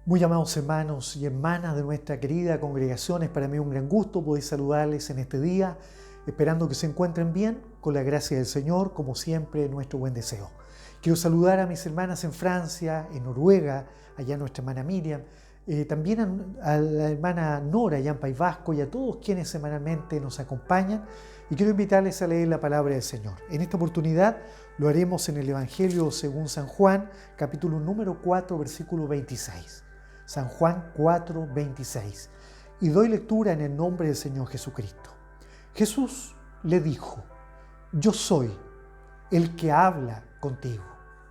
Muy amados hermanos y hermanas de nuestra querida congregación, es para mí un gran gusto poder saludarles en este día, esperando que se encuentren bien, con la gracia del Señor, como siempre, nuestro buen deseo. Quiero saludar a mis hermanas en Francia, en Noruega, allá nuestra hermana Miriam, también a la hermana Nora allá en País Vasco y a todos quienes semanalmente nos acompañan. Y quiero invitarles a leer la palabra del Señor. En esta oportunidad lo haremos en el Evangelio según San Juan, capítulo número 4, versículo 26. San Juan 4, 26. Y doy lectura en el nombre del Señor Jesucristo. Jesús le dijo: yo soy el que habla contigo.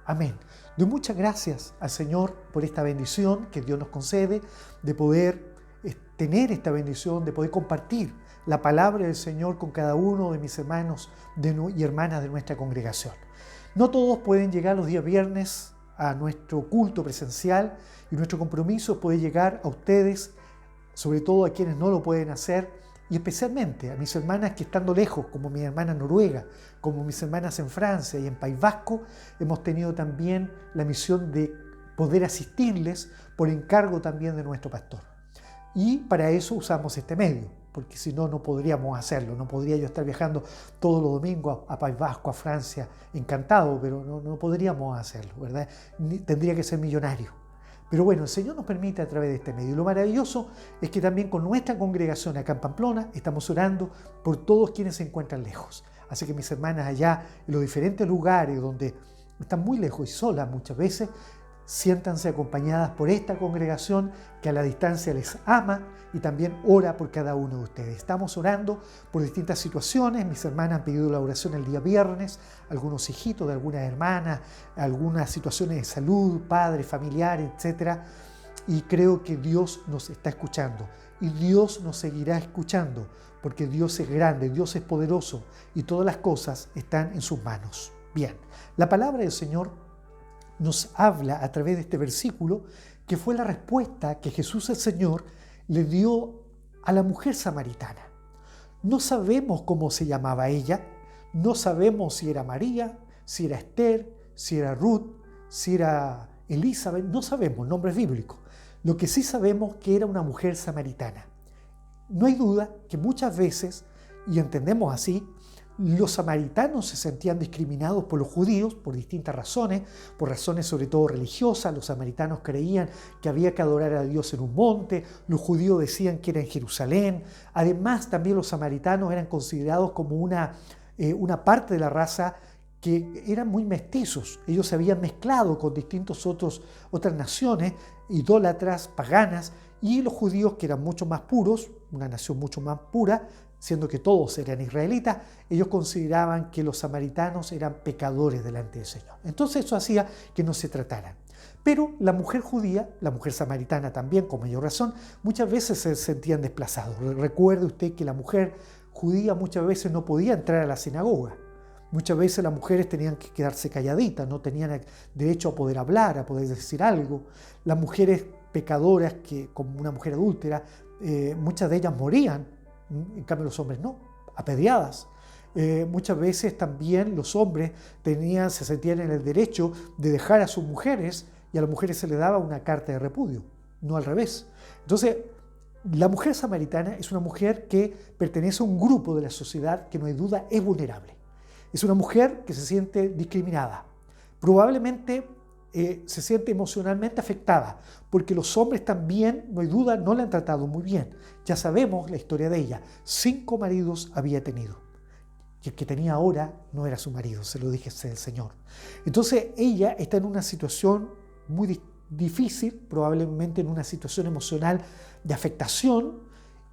Amén. Doy muchas gracias al Señor por esta bendición que Dios nos concede, de poder tener esta bendición, de poder compartir la palabra del Señor con cada uno de mis hermanos y hermanas de nuestra congregación. No todos pueden llegar los días viernes a nuestro culto presencial, y nuestro compromiso puede llegar a ustedes, sobre todo a quienes no lo pueden hacer, y especialmente a mis hermanas que estando lejos, como mi hermana en Noruega, como mis hermanas en Francia y en País Vasco, hemos tenido también la misión de poder asistirles por encargo también de nuestro pastor. Y para eso usamos este medio, porque si no, no podríamos hacerlo. No podría yo estar viajando todos los domingos a País Vasco, a Francia, encantado, pero no podríamos hacerlo, ¿verdad? Tendría que ser millonario. Pero bueno, el Señor nos permite a través de este medio. Y lo maravilloso es que también con nuestra congregación acá en Pamplona estamos orando por todos quienes se encuentran lejos. Así que mis hermanas allá en los diferentes lugares donde están muy lejos y solas muchas veces, siéntanse acompañadas por esta congregación que a la distancia les ama y también ora por cada uno de ustedes. Estamos orando por distintas situaciones. Mis hermanas han pedido la oración el día viernes, algunos hijitos de algunas hermanas, algunas situaciones de salud, padres, familiares, etc. Y creo que Dios nos está escuchando y Dios nos seguirá escuchando porque Dios es grande, Dios es poderoso y todas las cosas están en sus manos. Bien, la palabra del Señor nos habla a través de este versículo que fue la respuesta que Jesús el Señor le dio a la mujer samaritana. No sabemos cómo se llamaba ella, no sabemos si era María, si era Esther, si era Ruth, si era Elizabeth, no sabemos nombres bíblicos. Lo que sí sabemos que era una mujer samaritana. No hay duda que muchas veces, y entendemos así, los samaritanos se sentían discriminados por los judíos por distintas razones, por razones sobre todo religiosas. Los samaritanos creían que había que adorar a Dios en un monte, los judíos decían que era en Jerusalén. Además, también los samaritanos eran considerados como una parte de la raza que eran muy mestizos. Ellos se habían mezclado con otras naciones idólatras, paganas, y los judíos, que eran mucho más puros, una nación mucho más pura, siendo que todos eran israelitas, ellos consideraban que los samaritanos eran pecadores delante del Señor. Entonces eso hacía que no se trataran. Pero la mujer judía, la mujer samaritana también, con mayor razón, muchas veces se sentían desplazados. Recuerde usted que la mujer judía muchas veces no podía entrar a la sinagoga. Muchas veces las mujeres tenían que quedarse calladitas, no tenían derecho a poder hablar, a poder decir algo. Las mujeres pecadoras, que como una mujer adúltera, muchas de ellas morían. En cambio los hombres no, apedreadas. Muchas veces también los hombres se sentían en el derecho de dejar a sus mujeres y a las mujeres se les daba una carta de repudio, no al revés. Entonces, la mujer samaritana es una mujer que pertenece a un grupo de la sociedad que no hay duda es vulnerable. Es una mujer que se siente discriminada. Probablemente se siente emocionalmente afectada, porque los hombres también, no hay duda, no la han tratado muy bien. Ya sabemos la historia de ella. 5 maridos había tenido. Y el que tenía ahora no era su marido, se lo dije el Señor. Entonces ella está en una situación muy difícil, probablemente en una situación emocional de afectación,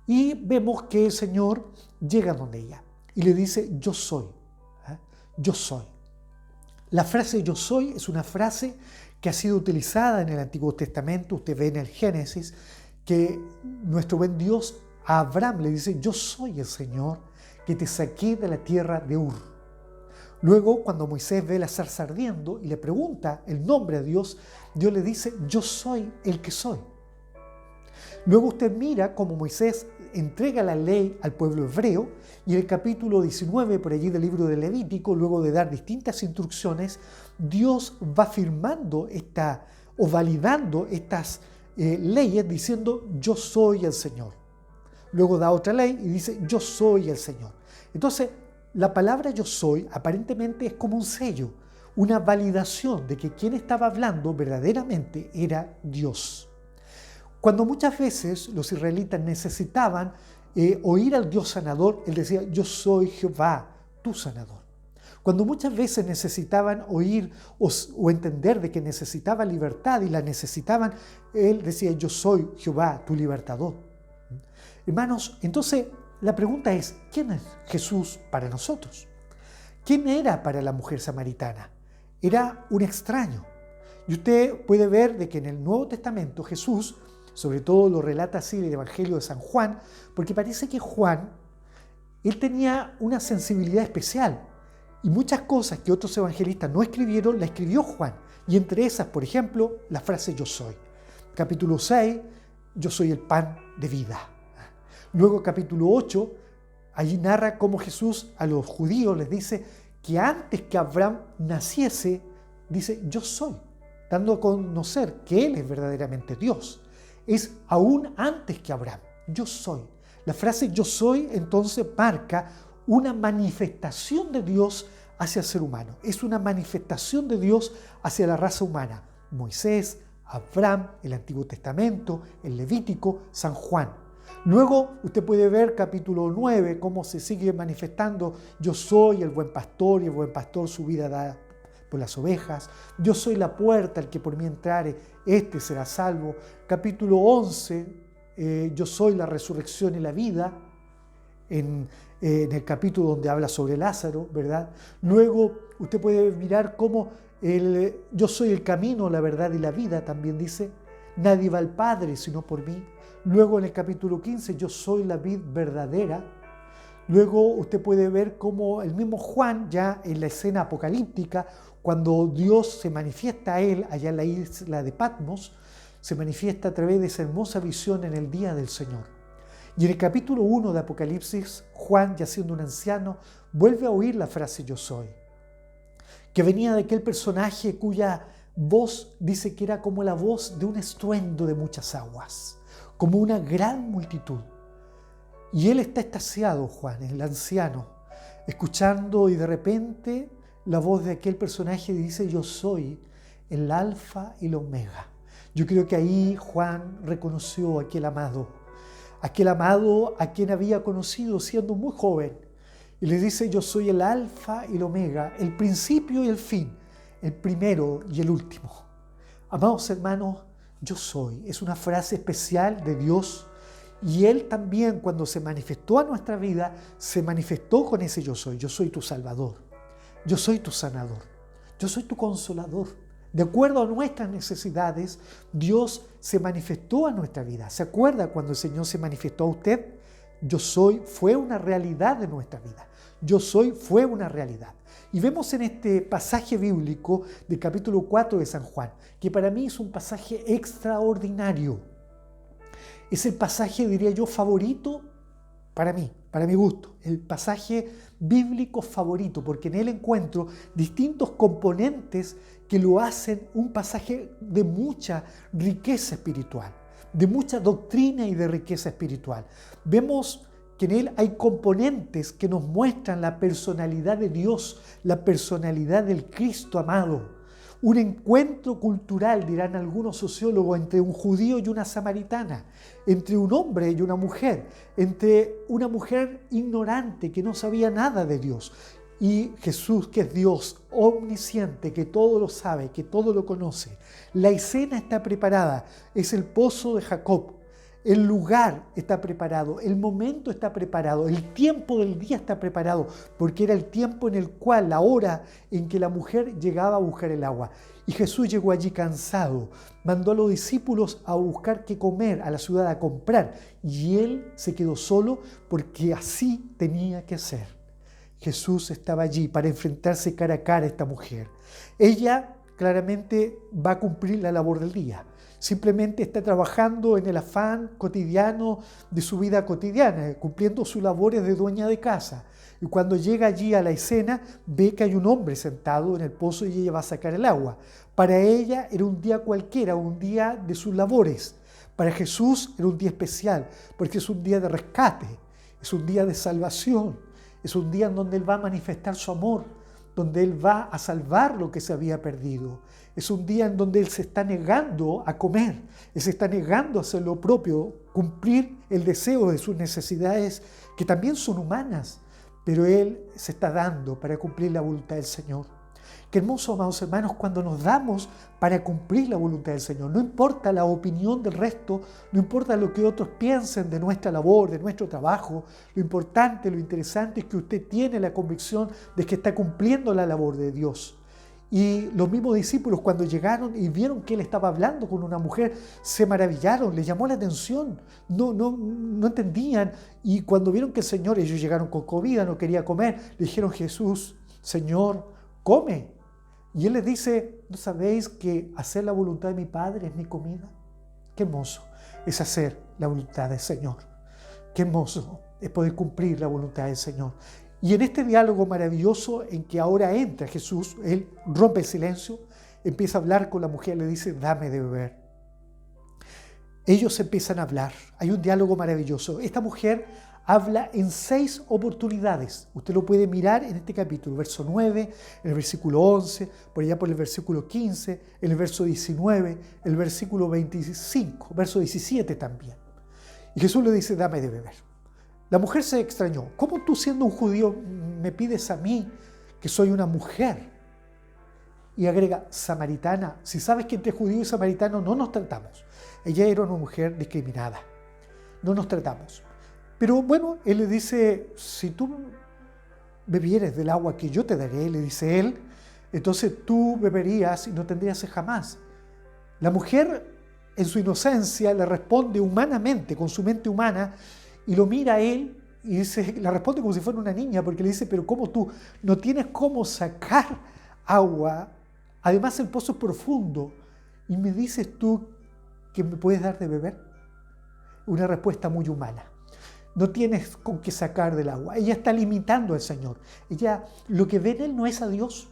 y vemos que el Señor llega donde ella y le dice: yo soy, yo soy. La frase yo soy es una frase que ha sido utilizada en el Antiguo Testamento. Usted ve en el Génesis que nuestro buen Dios a Abraham le dice: yo soy el Señor que te saqué de la tierra de Ur. Luego, cuando Moisés ve la zarza ardiendo y le pregunta el nombre a Dios, Dios le dice: yo soy el que soy. Luego usted mira cómo Moisés entrega la ley al pueblo hebreo, y en el capítulo 19, por allí del libro de Levítico, luego de dar distintas instrucciones, Dios va firmando o validando estas leyes diciendo yo soy el Señor. Luego da otra ley y dice yo soy el Señor. Entonces, la palabra yo soy aparentemente es como un sello, una validación de que quien estaba hablando verdaderamente era Dios. Cuando muchas veces los israelitas necesitaban oír al Dios sanador, él decía yo soy Jehová, tu sanador. Cuando muchas veces necesitaban oír o entender de que necesitaba libertad y la necesitaban, él decía yo soy Jehová, tu libertador. Hermanos, entonces la pregunta es, ¿quién es Jesús para nosotros? ¿Quién era para la mujer samaritana? Era un extraño. Y usted puede ver de que en el Nuevo Testamento Jesús, sobre todo lo relata así el Evangelio de San Juan, porque parece que Juan, él tenía una sensibilidad especial. Y muchas cosas que otros evangelistas no escribieron, la escribió Juan. Y entre esas, por ejemplo, la frase yo soy. Capítulo 6, yo soy el pan de vida. Luego capítulo 8, allí narra cómo Jesús a los judíos les dice que antes que Abraham naciese, dice yo soy, dando a conocer que Él es verdaderamente Dios. Es aún antes que Abraham, yo soy. La frase yo soy entonces marca una manifestación de Dios hacia el ser humano. Es una manifestación de Dios hacia la raza humana. Moisés, Abraham, el Antiguo Testamento, el Levítico, San Juan. Luego usted puede ver capítulo 9, cómo se sigue manifestando yo soy el buen pastor y el buen pastor su vida da por las ovejas. Yo soy la puerta, el que por mí entrare, este será salvo. Capítulo 11, yo soy la resurrección y la vida. En el capítulo donde habla sobre Lázaro, ¿verdad? Luego usted puede mirar cómo yo soy el camino, la verdad y la vida, también dice, nadie va al Padre sino por mí. Luego en el capítulo 15, yo soy la vid verdadera. Luego usted puede ver cómo el mismo Juan, ya en la escena apocalíptica, cuando Dios se manifiesta a él allá en la isla de Patmos, se manifiesta a través de esa hermosa visión en el día del Señor. Y en el capítulo 1 de Apocalipsis, Juan, ya siendo un anciano, vuelve a oír la frase yo soy, que venía de aquel personaje cuya voz dice que era como la voz de un estruendo de muchas aguas, como una gran multitud. Y él está extasiado, Juan, el anciano, escuchando y de repente la voz de aquel personaje dice yo soy el alfa y la omega. Yo creo que ahí Juan reconoció a aquel amado a quien había conocido siendo muy joven. Y le dice, yo soy el alfa y el omega, el principio y el fin, el primero y el último. Amados hermanos, yo soy. Es una frase especial de Dios. Y Él también, cuando se manifestó a nuestra vida, se manifestó con ese yo soy. Yo soy tu Salvador. Yo soy tu sanador. Yo soy tu consolador. De acuerdo a nuestras necesidades, Dios se manifestó a nuestra vida. ¿Se acuerda cuando el Señor se manifestó a usted? Yo soy fue una realidad de nuestra vida. Yo soy fue una realidad. Y vemos en este pasaje bíblico del capítulo 4 de San Juan, que para mí es un pasaje extraordinario. Es el pasaje, diría yo, favorito para mí, para mi gusto. El pasaje bíblico favorito, porque en él encuentro distintos componentes que lo hacen un pasaje de mucha riqueza espiritual, de mucha doctrina y de riqueza espiritual. Vemos que en él hay componentes que nos muestran la personalidad de Dios, la personalidad del Cristo amado. Un encuentro cultural, dirán algunos sociólogos, entre un judío y una samaritana, entre un hombre y una mujer, entre una mujer ignorante que no sabía nada de Dios, y Jesús, que es Dios omnisciente, que todo lo sabe, que todo lo conoce. La escena está preparada, es el pozo de Jacob. El lugar está preparado, el momento está preparado, el tiempo del día está preparado, porque era el tiempo en el cual, la hora en que la mujer llegaba a buscar el agua. Y Jesús llegó allí cansado, mandó a los discípulos a buscar qué comer, a la ciudad a comprar, y él se quedó solo porque así tenía que ser. Jesús estaba allí para enfrentarse cara a cara a esta mujer. Ella claramente va a cumplir la labor del día. Simplemente está trabajando en el afán cotidiano de su vida cotidiana, cumpliendo sus labores de dueña de casa. Y cuando llega allí a la escena, ve que hay un hombre sentado en el pozo y ella va a sacar el agua. Para ella era un día cualquiera, un día de sus labores. Para Jesús era un día especial, porque es un día de rescate, es un día de salvación, es un día en donde Él va a manifestar su amor, donde Él va a salvar lo que se había perdido. Es un día en donde Él se está negando a comer, Él se está negando a hacer lo propio, cumplir el deseo de sus necesidades, que también son humanas, pero Él se está dando para cumplir la voluntad del Señor. Qué hermoso, amados hermanos, cuando nos damos para cumplir la voluntad del Señor. No importa la opinión del resto, no importa lo que otros piensen de nuestra labor, de nuestro trabajo. Lo importante, lo interesante es que usted tiene la convicción de que está cumpliendo la labor de Dios. Y los mismos discípulos, cuando llegaron y vieron que Él estaba hablando con una mujer, se maravillaron, les llamó la atención, no entendían. Y cuando vieron que el Señor, ellos llegaron con comida, no quería comer, le dijeron: Jesús, Señor, come. Y Él les dice: ¿no sabéis que hacer la voluntad de mi Padre es mi comida? Qué hermoso es hacer la voluntad del Señor. Qué hermoso es poder cumplir la voluntad del Señor. Y en este diálogo maravilloso en que ahora entra Jesús, Él rompe el silencio, empieza a hablar con la mujer, le dice: dame de beber. Ellos empiezan a hablar, hay un diálogo maravilloso. Esta mujer habla en 6 oportunidades. Usted lo puede mirar en este capítulo, verso 9, en el versículo 11, por allá por el versículo 15, en el verso 19, el versículo 25, verso 17 también. Y Jesús le dice: dame de beber. La mujer se extrañó. ¿Cómo tú, siendo un judío, me pides a mí, que soy una mujer? Y agrega: samaritana. Si sabes que entre judío y samaritano no nos tratamos. Ella era una mujer discriminada. No nos tratamos. Pero bueno, Él le dice: si tú bebieres del agua que yo te daré, le dice Él, entonces tú beberías y no tendrías sed jamás. La mujer, en su inocencia, le responde humanamente, con su mente humana, y lo mira a Él y dice, le responde como si fuera una niña, porque le dice: pero ¿cómo tú no tienes cómo sacar agua? Además el pozo es profundo, y me dices tú que me puedes dar de beber. Una respuesta muy humana. No tienes con qué sacar del agua. Ella está limitando al Señor. Ella, lo que ve en Él no es a Dios.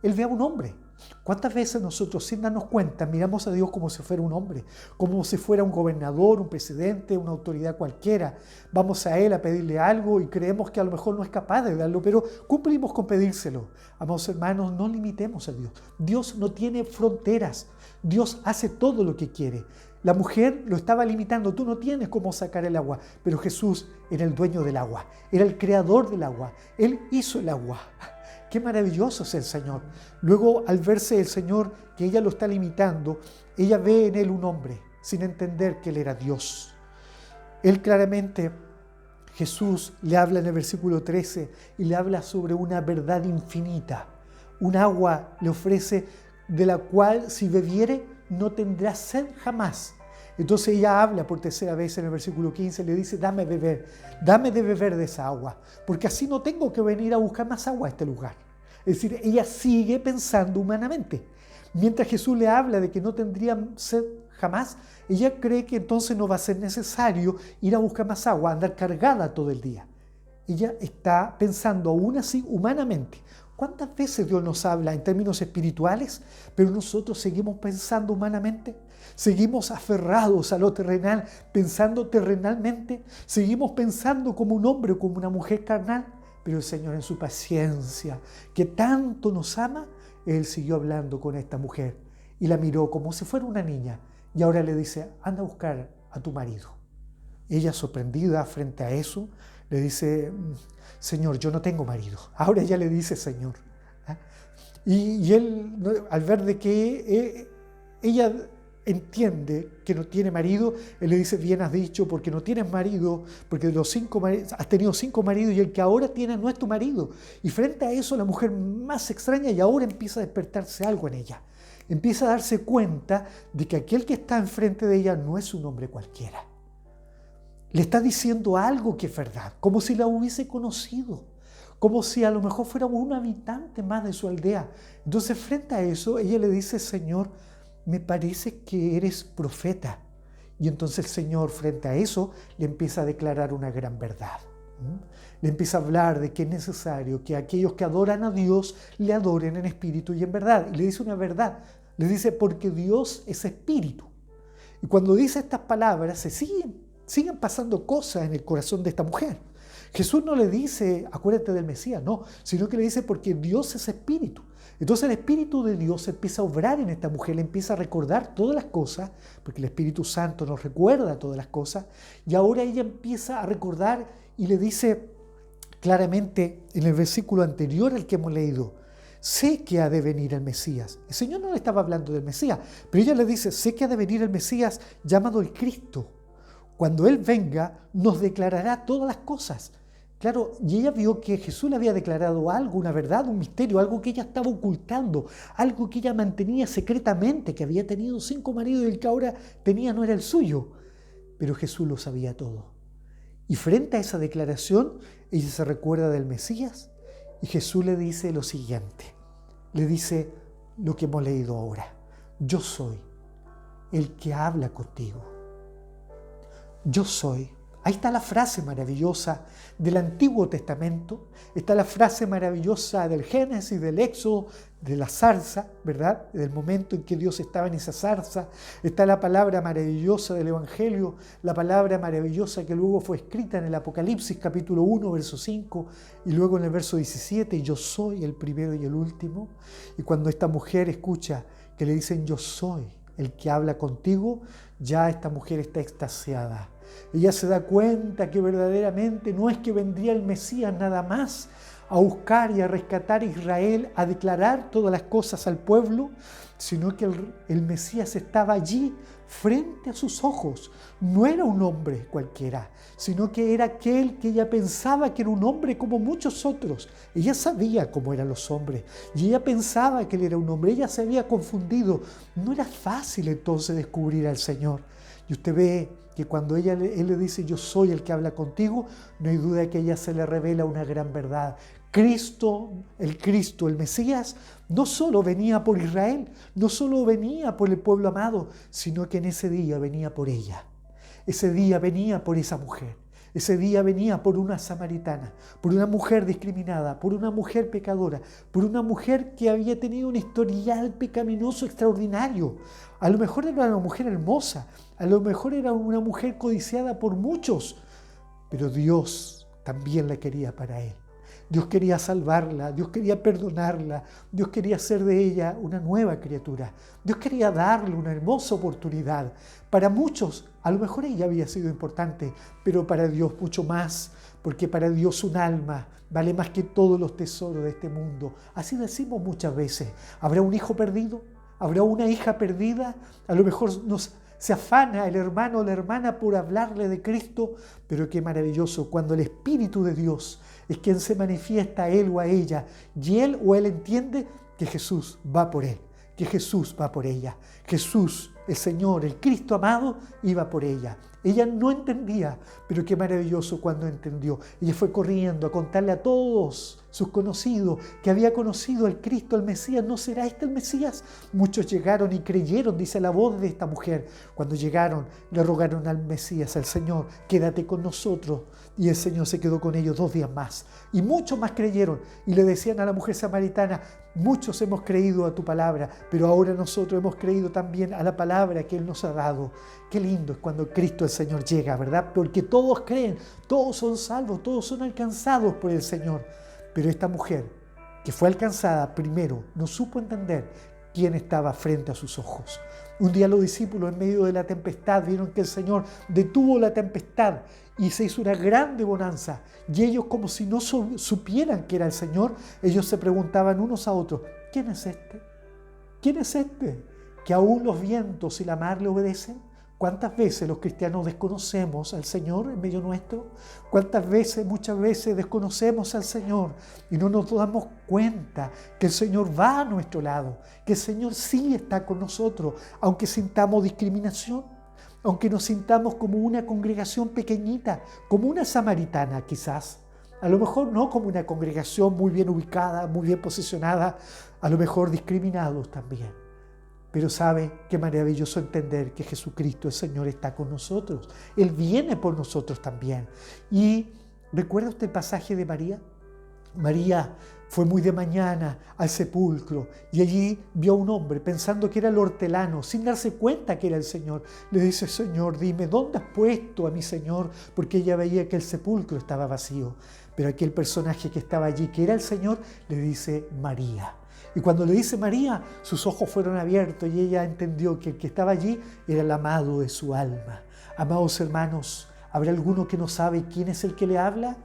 Él ve a un hombre. ¿Cuántas veces nosotros, sin darnos cuenta, miramos a Dios como si fuera un hombre, como si fuera un gobernador, un presidente, una autoridad cualquiera? Vamos a Él a pedirle algo y creemos que a lo mejor no es capaz de darlo, pero cumplimos con pedírselo. Amados hermanos, no limitemos a Dios. Dios no tiene fronteras. Dios hace todo lo que quiere. La mujer lo estaba limitando: tú no tienes cómo sacar el agua. Pero Jesús era el dueño del agua, era el creador del agua. Él hizo el agua. Qué maravilloso es el Señor. Luego, al verse el Señor que ella lo está limitando, ella ve en Él un hombre, sin entender que Él era Dios. Él claramente, Jesús le habla en el versículo 13 y le habla sobre una verdad infinita. Un agua le ofrece de la cual, si bebiere, no tendrá sed jamás. Entonces ella habla por tercera vez en el versículo 15, le dice: dame de beber de esa agua, porque así no tengo que venir a buscar más agua a este lugar. Es decir, ella sigue pensando humanamente. Mientras Jesús le habla de que no tendría sed jamás, ella cree que entonces no va a ser necesario ir a buscar más agua, andar cargada todo el día. Ella está pensando aún así humanamente. ¿Cuántas veces Dios nos habla en términos espirituales, pero nosotros seguimos pensando humanamente? ¿Seguimos aferrados a lo terrenal, pensando terrenalmente? ¿Seguimos pensando como un hombre o como una mujer carnal? Pero el Señor, en su paciencia, que tanto nos ama, Él siguió hablando con esta mujer y la miró como si fuera una niña, y ahora le dice: anda a buscar a tu marido. Ella, sorprendida frente a eso, le dice: Señor, yo no tengo marido. Ahora ella le dice Señor. Y él, al ver de que ella entiende que no tiene marido, él le dice: bien has dicho, porque no tienes marido, porque de los 5 maridos, has tenido 5 maridos y el que ahora tienes no es tu marido. Y frente a eso, la mujer más se extraña, y ahora empieza a despertarse algo en ella. Empieza a darse cuenta de que aquel que está enfrente de ella no es un hombre cualquiera. Le está diciendo algo que es verdad, como si la hubiese conocido, como si a lo mejor fuera un habitante más de su aldea. Entonces, frente a eso, ella le dice: Señor, me parece que eres profeta. Y entonces el Señor, frente a eso, le empieza a declarar una gran verdad. Le empieza a hablar de que es necesario que aquellos que adoran a Dios le adoren en espíritu y en verdad. Y le dice una verdad. Le dice: porque Dios es espíritu. Y cuando dice estas palabras, siguen pasando cosas en el corazón de esta mujer. Jesús no le dice, acuérdate del Mesías, no, sino que le dice porque Dios es espíritu. Entonces el Espíritu de Dios empieza a obrar en esta mujer, le empieza a recordar todas las cosas, porque el Espíritu Santo nos recuerda todas las cosas, y ahora ella empieza a recordar y le dice claramente en el versículo anterior al que hemos leído, sé que ha de venir el Mesías. El Señor no le estaba hablando del Mesías, pero ella le dice, sé que ha de venir el Mesías llamado el Cristo. Cuando Él venga, nos declarará todas las cosas. Claro, y ella vio que Jesús le había declarado algo, una verdad, un misterio, algo que ella estaba ocultando, algo que ella mantenía secretamente, que había tenido 5 maridos y el que ahora tenía no era el suyo. Pero Jesús lo sabía todo. Y frente a esa declaración, ella se recuerda del Mesías y Jesús le dice lo siguiente. Le dice lo que hemos leído ahora. Yo soy el que habla contigo. Yo soy. Ahí está la frase maravillosa del Antiguo Testamento, está la frase maravillosa del Génesis, del Éxodo, de la zarza, ¿verdad? Del momento en que Dios estaba en esa zarza, está la palabra maravillosa del Evangelio, la palabra maravillosa que luego fue escrita en el Apocalipsis capítulo 1, verso 5, y luego en el verso 17, yo soy el primero y el último. Y cuando esta mujer escucha que le dicen yo soy el que habla contigo, ya esta mujer está extasiada. Ella se da cuenta que verdaderamente no es que vendría el Mesías nada más a buscar y a rescatar a Israel, a declarar todas las cosas al pueblo, sino que el Mesías estaba allí frente a sus ojos. No era un hombre cualquiera, sino que era aquel que ella pensaba que era un hombre como muchos otros. Ella sabía cómo eran los hombres y ella pensaba que él era un hombre. Ella se había confundido. No era fácil entonces descubrir al Señor. Y usted ve que cuando él le dice yo soy el que habla contigo, no hay duda de que a ella se le revela una gran verdad. Cristo, el Mesías, no solo venía por Israel, no solo venía por el pueblo amado, sino que en ese día venía por ella. Ese día venía por esa mujer. Ese día venía por una samaritana, por una mujer discriminada, por una mujer pecadora, por una mujer que había tenido un historial pecaminoso extraordinario. A lo mejor era una mujer hermosa, a lo mejor era una mujer codiciada por muchos, pero Dios también la quería para Él. Dios quería salvarla, Dios quería perdonarla, Dios quería hacer de ella una nueva criatura. Dios quería darle una hermosa oportunidad. Para muchos, a lo mejor ella había sido importante, pero para Dios mucho más, porque para Dios un alma vale más que todos los tesoros de este mundo. Así decimos muchas veces. ¿Habrá un hijo perdido? ¿Habrá una hija perdida? A lo mejor se afana el hermano o la hermana por hablarle de Cristo, pero qué maravilloso cuando el Espíritu de Dios es quien se manifiesta a él o a ella, y él o él entiende que Jesús va por él, que Jesús va por ella. Jesús, el Señor, el Cristo amado, iba por ella. Ella no entendía, pero qué maravilloso cuando entendió. Ella fue corriendo a contarle a todos sus conocidos que había conocido al Cristo, al Mesías. ¿No será este el Mesías? Muchos llegaron y creyeron, dice la voz de esta mujer. Cuando llegaron, le rogaron al Mesías, al Señor, quédate con nosotros. Y el Señor se quedó con ellos 2 días más. Y muchos más creyeron. Y le decían a la mujer samaritana, muchos hemos creído a tu palabra, pero ahora nosotros hemos creído también a la palabra que Él nos ha dado. Qué lindo es cuando Cristo el Señor llega, ¿verdad? Porque todos creen, todos son salvos, todos son alcanzados por el Señor. Pero esta mujer, que fue alcanzada primero, no supo entender quién estaba frente a sus ojos. Un día los discípulos en medio de la tempestad vieron que el Señor detuvo la tempestad y se hizo una grande bonanza. Y ellos, como si no supieran que era el Señor, ellos se preguntaban unos a otros, ¿quién es este? ¿Quién es este? Que aún los vientos y la mar le obedecen. ¿Cuántas veces los cristianos desconocemos al Señor en medio nuestro? ¿Cuántas veces, muchas veces, desconocemos al Señor y no nos damos cuenta que el Señor va a nuestro lado, que el Señor sí está con nosotros, aunque sintamos discriminación, aunque nos sintamos como una congregación pequeñita, como una samaritana quizás? A lo mejor no como una congregación muy bien ubicada, muy bien posicionada, a lo mejor discriminados también. Pero sabe qué maravilloso entender que Jesucristo, el Señor, está con nosotros. Él viene por nosotros también. Y ¿recuerda usted el pasaje de María? María fue muy de mañana al sepulcro y allí vio a un hombre pensando que era el hortelano, sin darse cuenta que era el Señor. Le dice: Señor, dime, ¿dónde has puesto a mi Señor? Porque ella veía que el sepulcro estaba vacío. Pero aquel personaje que estaba allí, que era el Señor, le dice: María. Y cuando le dice María, sus ojos fueron abiertos y ella entendió que el que estaba allí era el amado de su alma. Amados hermanos, ¿habrá alguno que no sabe quién es el que le habla?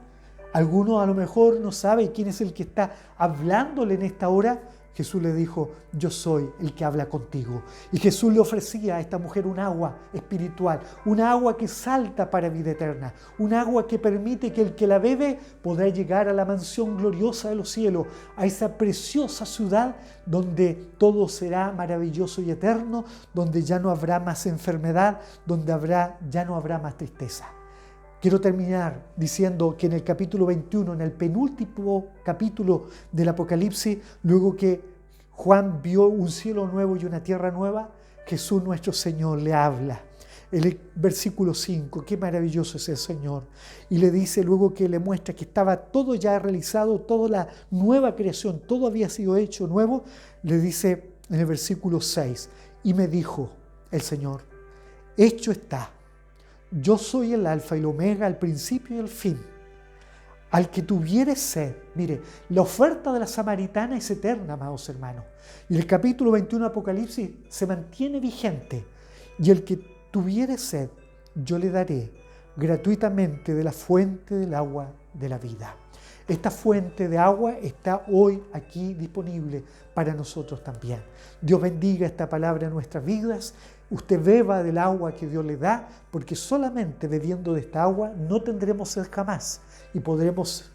¿Alguno a lo mejor no sabe quién es el que está hablándole en esta hora? Jesús le dijo: yo soy el que habla contigo. Y Jesús le ofrecía a esta mujer un agua espiritual, un agua que salta para vida eterna, un agua que permite que el que la bebe podrá llegar a la mansión gloriosa de los cielos, a esa preciosa ciudad donde todo será maravilloso y eterno, donde ya no habrá más enfermedad, donde ya no habrá más tristeza. Quiero terminar diciendo que en el capítulo 21, en el penúltimo capítulo del Apocalipsis, luego que Juan vio un cielo nuevo y una tierra nueva, Jesús nuestro Señor le habla. El versículo 5, qué maravilloso es el Señor. Y le dice luego que le muestra que estaba todo ya realizado, toda la nueva creación, todo había sido hecho nuevo. Le dice en el versículo 6, y me dijo el Señor: hecho está. Yo soy el alfa y el omega, el principio y el fin. Al que tuviere sed, mire, la oferta de la samaritana es eterna, amados hermanos. Y el capítulo 21 de Apocalipsis se mantiene vigente. Y el que tuviere sed, yo le daré gratuitamente de la fuente del agua de la vida. Esta fuente de agua está hoy aquí disponible para nosotros también. Dios bendiga esta palabra en nuestras vidas. Usted beba del agua que Dios le da, porque solamente bebiendo de esta agua no tendremos sed jamás y podremos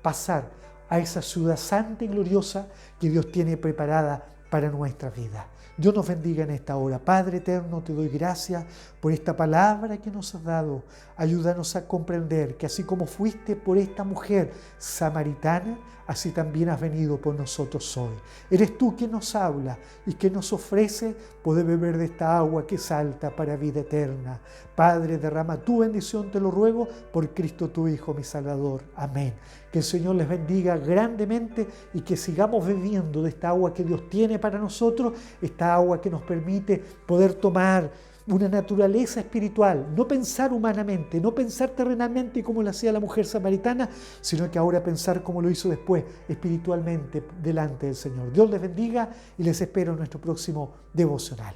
pasar a esa ciudad santa y gloriosa que Dios tiene preparada para nuestra vida. Dios nos bendiga en esta hora. Padre eterno, te doy gracias por esta palabra que nos has dado. Ayúdanos a comprender que así como fuiste por esta mujer samaritana, así también has venido por nosotros hoy. Eres tú quien nos habla y que nos ofrece poder beber de esta agua que salta para vida eterna. Padre, derrama tu bendición, te lo ruego, por Cristo tu Hijo, mi Salvador. Amén. Que el Señor les bendiga grandemente y que sigamos bebiendo de esta agua que Dios tiene para nosotros, esta agua que nos permite poder tomar una naturaleza espiritual, no pensar humanamente, no pensar terrenalmente como lo hacía la mujer samaritana, sino que ahora pensar como lo hizo después, espiritualmente delante del Señor. Dios les bendiga y les espero en nuestro próximo devocional.